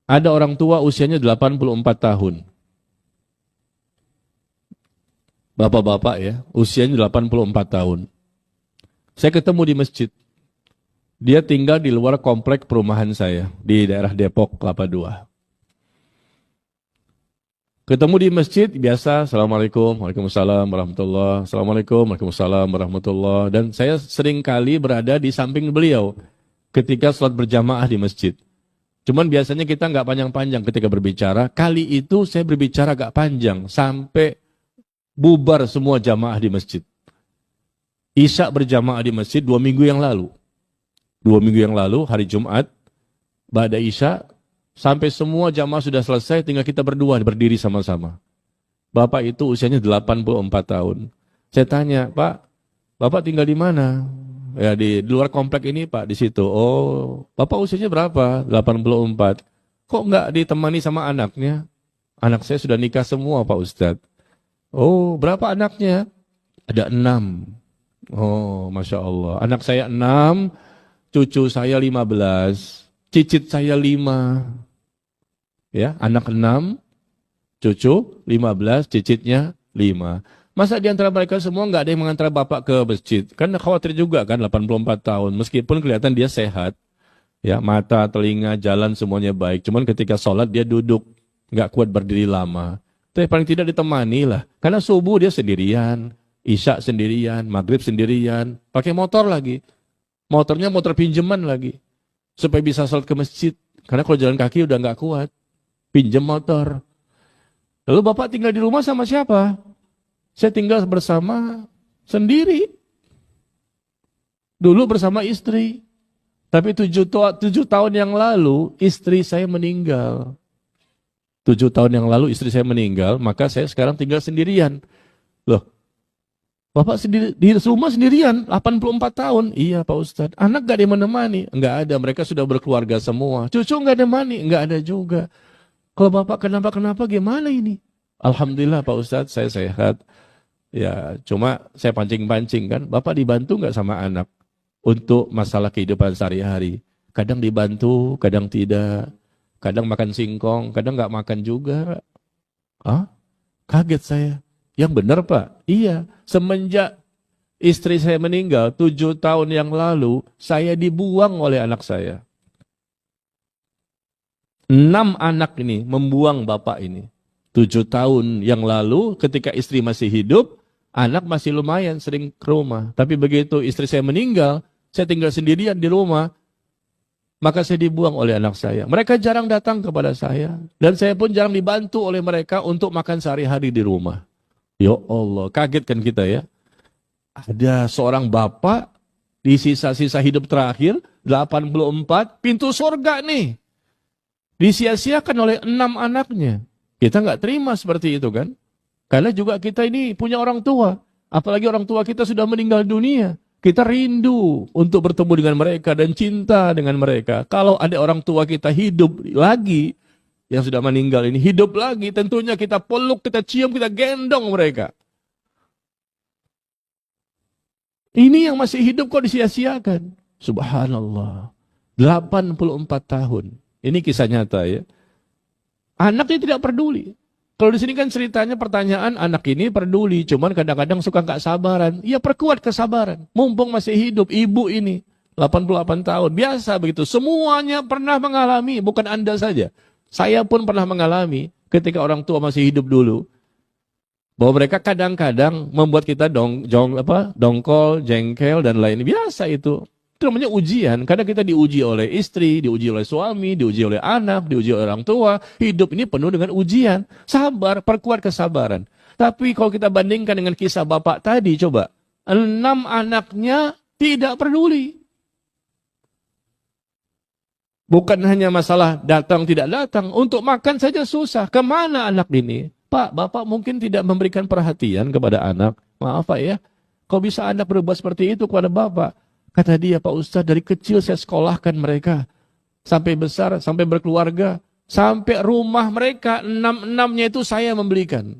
Ada orang tua usianya 84 tahun. Bapak-bapak ya, usianya 84 tahun. Saya ketemu di masjid. Dia tinggal di luar komplek perumahan saya, di daerah Depok, Kelapa II. Ketemu di masjid, biasa, Assalamualaikum, Waalaikumsalam, warahmatullahi, Assalamualaikum, Waalaikumsalam, warahmatullahi. Dan saya sering kali berada di samping beliau ketika sholat berjamaah di masjid. Cuman biasanya kita nggak panjang-panjang ketika berbicara. Kali itu saya berbicara agak panjang, sampai bubar semua jamaah di masjid. Isya berjamaah di masjid 2 minggu yang lalu. 2 minggu yang lalu, hari Jumat, ba'da Isya, sampai semua jamaah sudah selesai, tinggal kita berdua berdiri sama-sama. Bapak itu usianya 84 tahun. Saya tanya, Pak, Bapak tinggal di mana? Ya di luar komplek ini Pak, di situ. Oh, Bapak usianya berapa? 84. Kok nggak ditemani sama anaknya? Anak saya sudah nikah semua Pak Ustadz. Oh, berapa anaknya? Ada 6. Oh, Masya Allah. Anak saya 6, cucu saya 15, cicit saya 5. Ya, anak 6, cucu 15, cicitnya 5. Masa di antara mereka semua nggak ada yang mengantar bapak ke masjid? Kan khawatir juga kan 84 tahun. Meskipun kelihatan dia sehat. Ya, mata, telinga, jalan semuanya baik. Cuman ketika sholat dia duduk. Nggak kuat berdiri lama. Tapi paling tidak ditemani lah. Karena subuh dia sendirian. Isya sendirian. Maghrib sendirian. Pakai motor lagi. Motornya motor pinjaman lagi. Supaya bisa sholat ke masjid. Karena kalau jalan kaki udah nggak kuat. Pinjam motor. Lalu bapak tinggal di rumah sama siapa? Saya tinggal bersama sendiri. Dulu bersama istri. Tapi 7 tahun yang lalu istri saya meninggal. 7 tahun yang lalu istri saya meninggal, maka saya sekarang tinggal sendirian. Loh, Bapak sendiri, di rumah sendirian, 84 tahun. Iya Pak Ustadz. Anak gak ada yang menemani? Enggak ada, mereka sudah berkeluarga semua. Cucu gak ada mani? Enggak ada juga. Kalau Bapak kenapa gimana ini? Alhamdulillah Pak Ustadz, saya sehat. Ya, cuma saya pancing-pancing kan. Bapak dibantu nggak sama anak untuk masalah kehidupan sehari-hari? Kadang dibantu, kadang tidak. Kadang makan singkong, kadang nggak makan juga. Hah? Kaget saya. Yang benar Pak? Iya. Semenjak istri saya meninggal 7 tahun yang lalu, saya dibuang oleh anak saya. 6 anak ini membuang bapak ini. 7 tahun yang lalu ketika istri masih hidup, anak masih lumayan sering ke rumah. Tapi begitu istri saya meninggal, saya tinggal sendirian di rumah, maka saya dibuang oleh anak saya. Mereka jarang datang kepada saya. Dan saya pun jarang dibantu oleh mereka untuk makan sehari-hari di rumah. Ya Allah, kaget kan kita ya. Ada seorang bapak di sisa-sisa hidup terakhir, 84, pintu surga nih. Disia-siakan oleh 6 anaknya. Kita nggak terima seperti itu kan. Karena juga kita ini punya orang tua. Apalagi orang tua kita sudah meninggal dunia. Kita rindu untuk bertemu dengan mereka dan cinta dengan mereka. Kalau ada orang tua kita hidup lagi, yang sudah meninggal ini hidup lagi, tentunya kita peluk, kita cium, kita gendong mereka. Ini yang masih hidup kok disia-siakan. Subhanallah. 84 tahun. Ini kisah nyata ya. Anaknya tidak peduli. Kalau di sini kan ceritanya pertanyaan anak ini peduli, cuman kadang-kadang suka nggak sabaran. Ya perkuat kesabaran. Mumpung masih hidup ibu ini 88 tahun. Biasa begitu. Semuanya pernah mengalami, bukan Anda saja. Saya pun pernah mengalami ketika orang tua masih hidup dulu. Bahwa mereka kadang-kadang membuat kita dongkol, jengkel dan lain. Biasa itu. Itu namanya ujian. Kadang kita diuji oleh istri, diuji oleh suami, diuji oleh anak, diuji oleh orang tua. Hidup ini penuh dengan ujian. Sabar, perkuat kesabaran. Tapi kalau kita bandingkan dengan kisah bapak tadi, coba. 6 anaknya tidak peduli. Bukan hanya masalah datang tidak datang. Untuk makan saja susah. Kemana anak ini? Pak, bapak mungkin tidak memberikan perhatian kepada anak. Maaf Pak ya. Kok bisa anak berbuat seperti itu kepada bapak? Kata dia, Pak Ustadz, dari kecil saya sekolahkan mereka. Sampai besar, sampai berkeluarga. Sampai rumah mereka, 6-6-nya itu saya membelikan.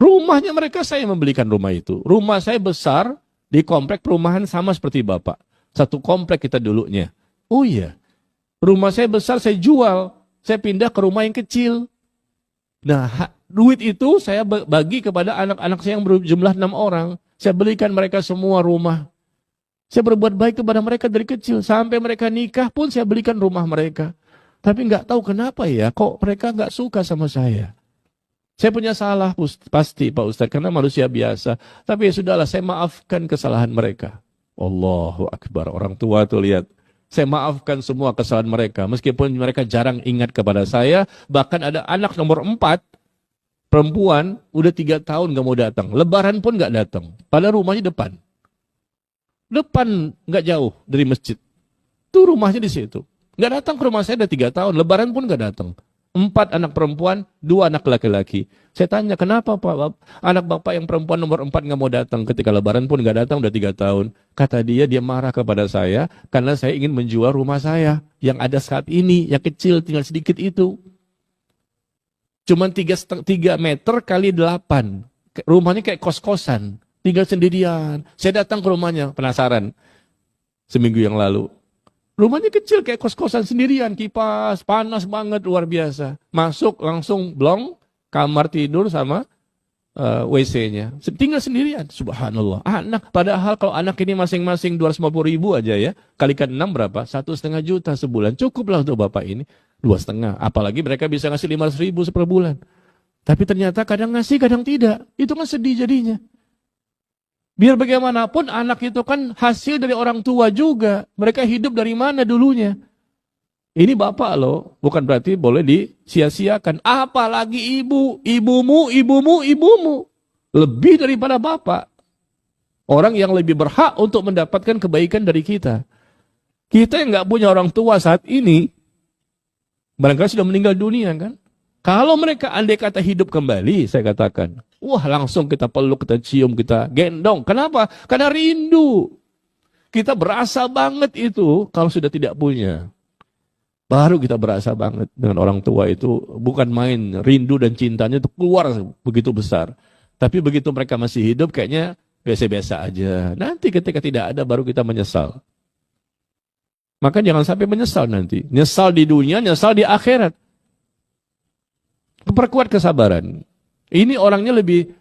Rumahnya mereka saya membelikan rumah itu. Rumah saya besar, di komplek perumahan sama seperti Bapak. Satu komplek kita dulunya. Oh iya, rumah saya besar saya jual. saya pindah ke rumah yang kecil. Nah, duit itu saya bagi kepada anak-anak saya yang berjumlah 6 orang. Saya belikan mereka semua rumah. Saya berbuat baik kepada mereka dari kecil. Sampai mereka nikah pun saya belikan rumah mereka. Tapi nggak tahu kenapa ya, kok mereka nggak suka sama saya. Saya punya salah pasti Pak Ustadz, karena manusia biasa. Tapi ya sudahlah, saya maafkan kesalahan mereka. Allahu Akbar, orang tua tuh lihat. Saya maafkan semua kesalahan mereka. Meskipun mereka jarang ingat kepada saya. Bahkan ada anak nomor 4, perempuan, udah 3 tahun gak mau datang. Lebaran pun gak datang. Padahal rumahnya depan. Depan, gak jauh dari masjid. Itu rumahnya di situ. Gak datang ke rumah saya udah 3 tahun. Lebaran pun gak datang. 4 anak perempuan, 2 anak laki-laki. Saya tanya, kenapa Pak? Anak bapak yang perempuan nomor 4 gak mau datang. Ketika lebaran pun gak datang, udah 3 tahun. Kata dia marah kepada saya, karena saya ingin menjual rumah saya. Yang ada saat ini, yang kecil, tinggal sedikit itu. Cuman 3 meter kali 8. Rumahnya kayak kos-kosan. Tinggal sendirian. Saya datang ke rumahnya, penasaran. Seminggu yang lalu. Rumahnya kecil kayak kos-kosan sendirian, kipas, panas banget, luar biasa. Masuk langsung blong, kamar tidur sama WC-nya. Tinggal sendirian, subhanallah. Anak, padahal kalau anak ini masing-masing 250.000 aja ya, kalikan 6 berapa? 1,5 juta sebulan. Cukuplah untuk bapak ini, 2,5. Apalagi mereka bisa ngasih 500.000 per bulan. Tapi ternyata kadang ngasih, kadang tidak. Itu kan sedih jadinya. Biar bagaimanapun anak itu kan hasil dari orang tua juga. Mereka hidup dari mana dulunya? Ini bapak loh, bukan berarti boleh disia-siakan. Apalagi ibumu. Lebih daripada bapak. Orang yang lebih berhak untuk mendapatkan kebaikan dari kita. Kita yang nggak punya orang tua saat ini, barangkali sudah meninggal dunia kan? Kalau mereka andai kata hidup kembali, saya katakan, wah langsung kita peluk, kita cium, kita gendong. Kenapa? Karena rindu. Kita berasa banget itu kalau sudah tidak punya. Baru kita berasa banget dengan orang tua itu. Bukan main, rindu dan cintanya itu keluar begitu besar. Tapi begitu mereka masih hidup kayaknya biasa-biasa aja. Nanti ketika tidak ada baru kita menyesal. Maka jangan sampai menyesal nanti. Nyesal di dunia, nyesal di akhirat. Perkuat kesabaran. Ini orangnya lebih,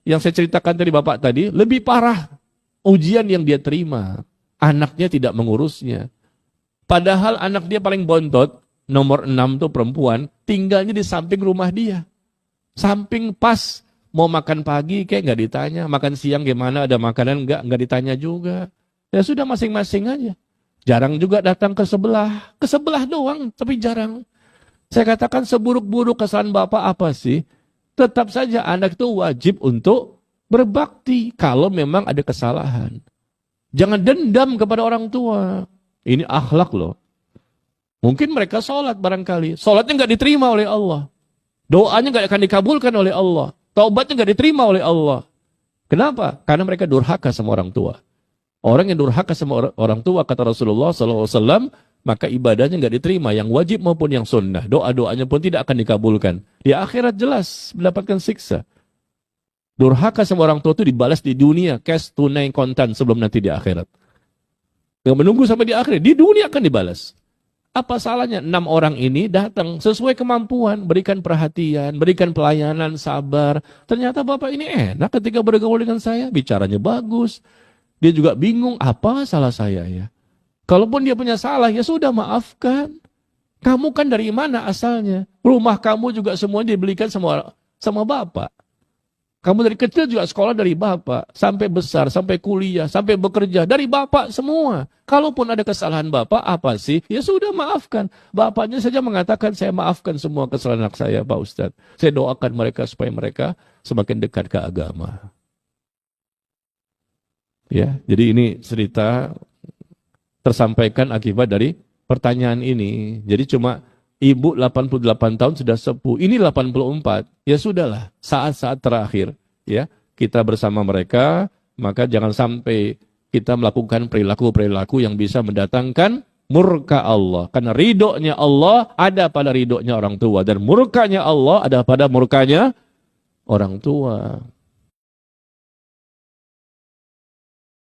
yang saya ceritakan tadi bapak tadi, lebih parah ujian yang dia terima. Anaknya tidak mengurusnya. Padahal anak dia paling bontot, nomor 6 tuh perempuan, tinggalnya di samping rumah dia. Samping pas, mau makan pagi kayak nggak ditanya, makan siang gimana, ada makanan nggak ditanya juga. Ya sudah masing-masing aja. Jarang juga datang ke sebelah doang, tapi jarang. Saya katakan seburuk-buruk kesalahan bapak apa sih? Tetap saja anak itu wajib untuk berbakti kalau memang ada kesalahan. Jangan dendam kepada orang tua. Ini akhlak loh. Mungkin mereka sholat barangkali. Sholatnya nggak diterima oleh Allah. Doanya nggak akan dikabulkan oleh Allah. Taubatnya nggak diterima oleh Allah. Kenapa? Karena mereka durhaka sama orang tua. Orang yang durhaka sama orang tua, kata Rasulullah SAW, maka ibadahnya nggak diterima, yang wajib maupun yang sunnah. Doa-doanya pun tidak akan dikabulkan. Di akhirat jelas mendapatkan siksa. Durhaka sama orang tua itu dibalas di dunia, cash, tunai, kontan sebelum nanti di akhirat. Yang menunggu sampai di akhirat, di dunia akan dibalas. Apa salahnya 6 orang ini datang sesuai kemampuan, berikan perhatian, berikan pelayanan, sabar. Ternyata bapak ini enak ketika bergaul dengan saya, bicaranya bagus. Dia juga bingung, apa salah saya ya? Kalaupun dia punya salah, ya sudah maafkan. Kamu kan dari mana asalnya? Rumah kamu juga semuanya dibelikan sama bapak. Kamu dari kecil juga sekolah dari bapak. Sampai besar, sampai kuliah, sampai bekerja. Dari bapak semua. Kalaupun ada kesalahan bapak, apa sih? Ya sudah maafkan. Bapaknya saja mengatakan, saya maafkan semua kesalahan anak saya, Pak Ustadz. Saya doakan mereka supaya mereka semakin dekat ke agama. Ya, jadi ini cerita tersampaikan akibat dari pertanyaan ini. Jadi cuma ibu 88 tahun sudah sepuh, ini 84. Ya sudahlah, saat-saat terakhir ya kita bersama mereka, maka jangan sampai kita melakukan perilaku-perilaku yang bisa mendatangkan murka Allah. Karena ridhonya Allah ada pada ridhonya orang tua, dan murkanya Allah ada pada murkanya orang tua.